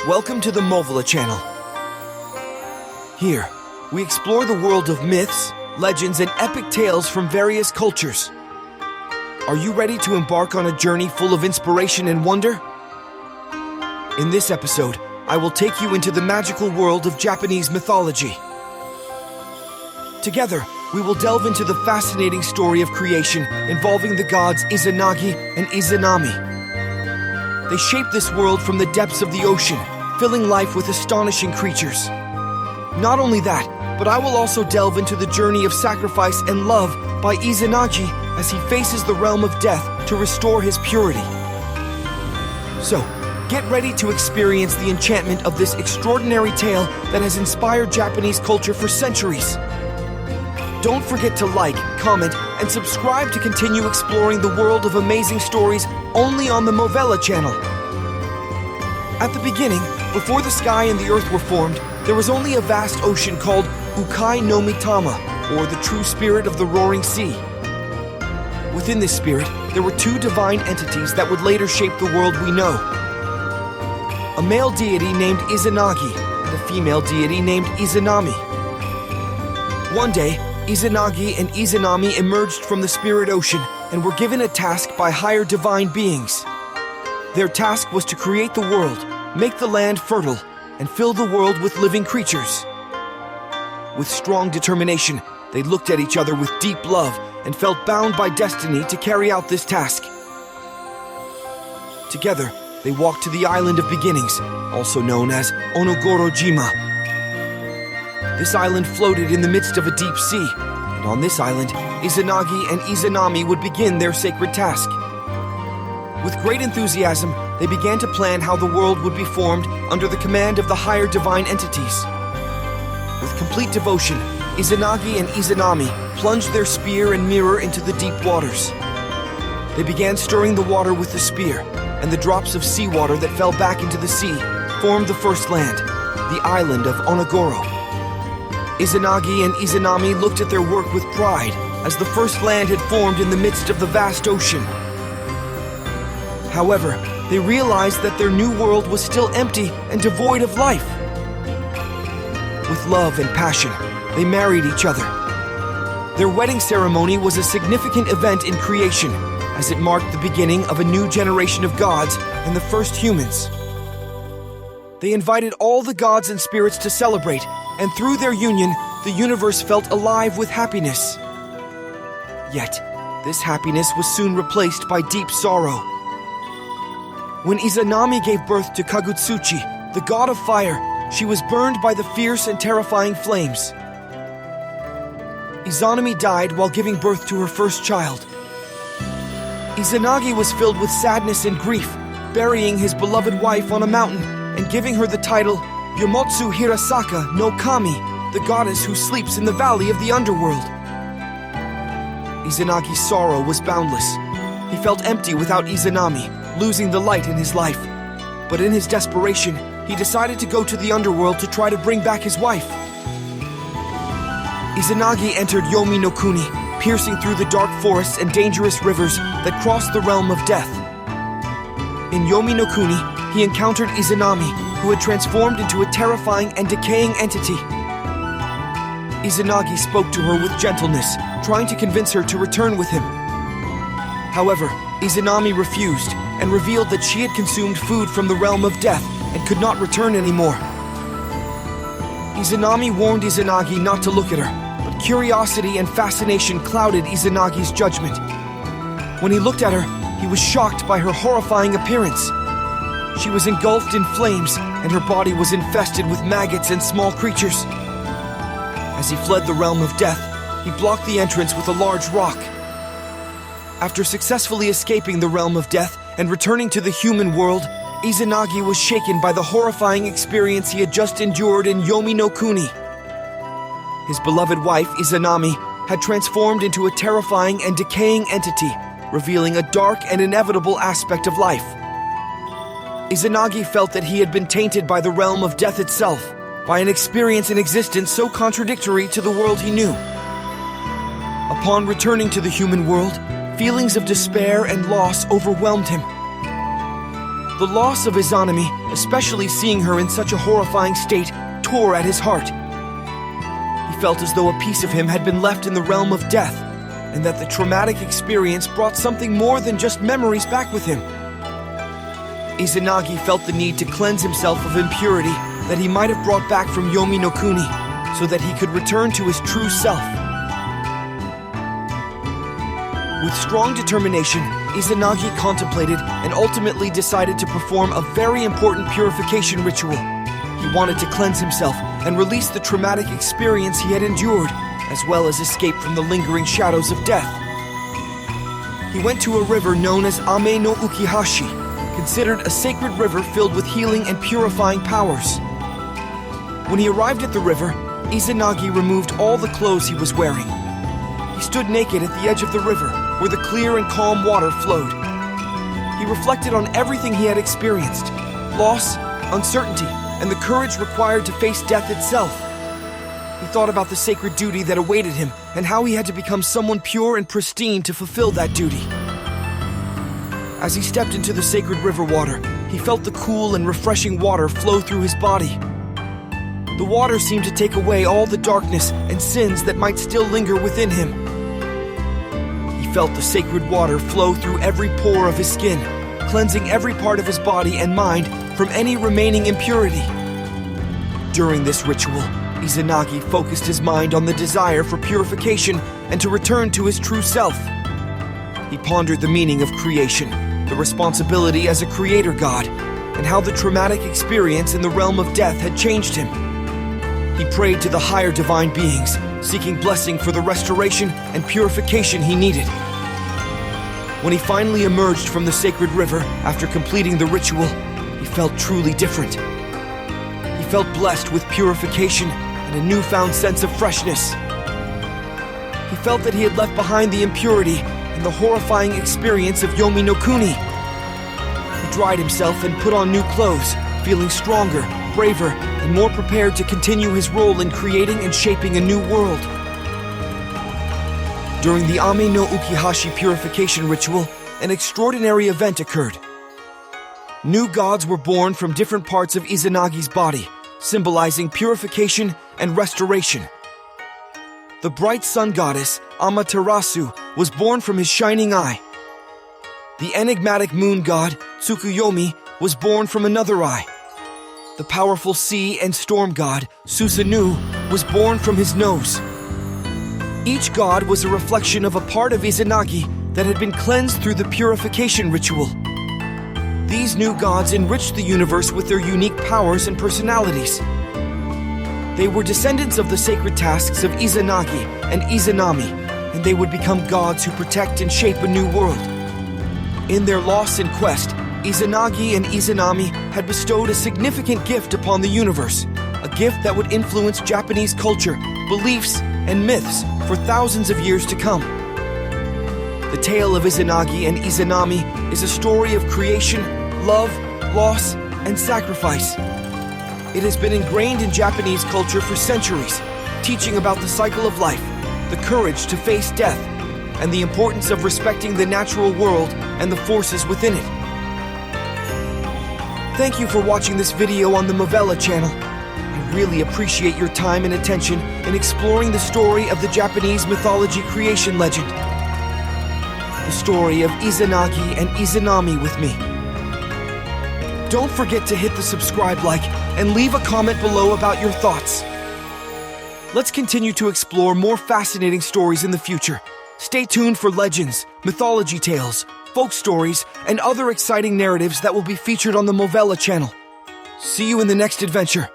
Welcome to the Movela channel. Here, we explore the world of myths, legends, and epic tales from various cultures. Are you ready to embark on a journey full of inspiration and wonder? In this episode, I will take you into the magical world of Japanese mythology. Together, we will delve into the fascinating story of creation involving the gods Izanagi and Izanami. They shaped this world from the depths of the ocean, filling life with astonishing creatures. Not only that, but I will also delve into the journey of sacrifice and love by Izanagi as he faces the realm of death to restore his purity. So, get ready to experience the enchantment of this extraordinary tale that has inspired Japanese culture for centuries. Don't forget to like, comment, and subscribe to continue exploring the world of amazing stories only on the Movela channel. At the beginning, before the sky and the earth were formed, there was only a vast ocean called Ukai no Mitama, or the true spirit of the roaring sea. Within this spirit, there were two divine entities that would later shape the world we know. A male deity named Izanagi, and a female deity named Izanami. One day, Izanagi and Izanami emerged from the spirit ocean and were given a task by higher divine beings. Their task was to create the world, make the land fertile, and fill the world with living creatures. With strong determination, they looked at each other with deep love and felt bound by destiny to carry out this task. Together, they walked to the Island of Beginnings, also known as Onogoro-jima. This island floated in the midst of a deep sea, and on this island, Izanagi and Izanami would begin their sacred task. With great enthusiasm, they began to plan how the world would be formed under the command of the higher divine entities. With complete devotion, Izanagi and Izanami plunged their spear and mirror into the deep waters. They began stirring the water with the spear, and the drops of seawater that fell back into the sea formed the first land, the island of Onogoro. Izanagi and Izanami looked at their work with pride as the first land had formed in the midst of the vast ocean. However, they realized that their new world was still empty and devoid of life. With love and passion, they married each other. Their wedding ceremony was a significant event in creation, as it marked the beginning of a new generation of gods and the first humans. They invited all the gods and spirits to celebrate, and through their union, the universe felt alive with happiness. Yet, this happiness was soon replaced by deep sorrow. When Izanami gave birth to Kagutsuchi, the god of fire, she was burned by the fierce and terrifying flames. Izanami died while giving birth to her first child. Izanagi was filled with sadness and grief, burying his beloved wife on a mountain and giving her the title Yomotsu Hirasaka no Kami, the goddess who sleeps in the valley of the underworld. Izanagi's sorrow was boundless. He felt empty without Izanami, losing the light in his life. But in his desperation, he decided to go to the underworld to try to bring back his wife. Izanagi entered Yomi no Kuni, piercing through the dark forests and dangerous rivers that crossed the realm of death. In Yomi no Kuni, he encountered Izanami, who had transformed into a terrifying and decaying entity. Izanagi spoke to her with gentleness, trying to convince her to return with him. However, Izanami refused and revealed that she had consumed food from the realm of death and could not return anymore. Izanami warned Izanagi not to look at her, but curiosity and fascination clouded Izanagi's judgment. When he looked at her, he was shocked by her horrifying appearance. She was engulfed in flames, and her body was infested with maggots and small creatures. As he fled the realm of death, he blocked the entrance with a large rock. After successfully escaping the realm of death and returning to the human world, Izanagi was shaken by the horrifying experience he had just endured in Yomi no Kuni. His beloved wife, Izanami, had transformed into a terrifying and decaying entity, revealing a dark and inevitable aspect of life. Izanagi felt that he had been tainted by the realm of death itself, by an experience in existence so contradictory to the world he knew. Upon returning to the human world, feelings of despair and loss overwhelmed him. The loss of Izanami, especially seeing her in such a horrifying state, tore at his heart. He felt as though a piece of him had been left in the realm of death, and that the traumatic experience brought something more than just memories back with him. Izanagi felt the need to cleanse himself of impurity that he might have brought back from Yomi no Kuni, so that he could return to his true self. With strong determination, Izanagi contemplated and ultimately decided to perform a very important purification ritual. He wanted to cleanse himself and release the traumatic experience he had endured, as well as escape from the lingering shadows of death. He went to a river known as Ame no Ukihashi, considered a sacred river filled with healing and purifying powers. When he arrived at the river, Izanagi removed all the clothes he was wearing. He stood naked at the edge of the river, where the clear and calm water flowed. He reflected on everything he had experienced: loss, uncertainty, and the courage required to face death itself. He thought about the sacred duty that awaited him and how he had to become someone pure and pristine to fulfill that duty. As he stepped into the sacred river water, he felt the cool and refreshing water flow through his body. The water seemed to take away all the darkness and sins that might still linger within him. He felt the sacred water flow through every pore of his skin, cleansing every part of his body and mind from any remaining impurity. During this ritual, Izanagi focused his mind on the desire for purification and to return to his true self. He pondered the meaning of creation, the responsibility as a creator god, and how the traumatic experience in the realm of death had changed him. He prayed to the higher divine beings, seeking blessing for the restoration and purification he needed. When he finally emerged from the sacred river after completing the ritual, he felt truly different. He felt blessed with purification and a newfound sense of freshness. He felt that he had left behind the impurity and the horrifying experience of Yomi no Kuni. He dried himself and put on new clothes, feeling stronger, braver, and more prepared to continue his role in creating and shaping a new world. During the Ame no Ukihashi purification ritual, an extraordinary event occurred. New gods were born from different parts of Izanagi's body, symbolizing purification and restoration. The bright sun goddess, Amaterasu, was born from his shining eye. The enigmatic moon god, Tsukuyomi, was born from another eye. The powerful sea and storm god, Susanoo, was born from his nose. Each god was a reflection of a part of Izanagi that had been cleansed through the purification ritual. These new gods enriched the universe with their unique powers and personalities. They were descendants of the sacred tasks of Izanagi and Izanami, and they would become gods who protect and shape a new world. In their loss and quest, Izanagi and Izanami had bestowed a significant gift upon the universe, a gift that would influence Japanese culture, beliefs, and myths for thousands of years to come. The tale of Izanagi and Izanami is a story of creation, love, loss, and sacrifice. It has been ingrained in Japanese culture for centuries, teaching about the cycle of life, the courage to face death, and the importance of respecting the natural world and the forces within it. Thank you for watching this video on the Movela channel. I really appreciate your time and attention in exploring the story of the Japanese mythology creation legend. The story of Izanagi and Izanami with me. Don't forget to hit the subscribe like and leave a comment below about your thoughts. Let's continue to explore more fascinating stories in the future. Stay tuned for legends, mythology tales, folk stories, and other exciting narratives that will be featured on the Movela channel. See you in the next adventure.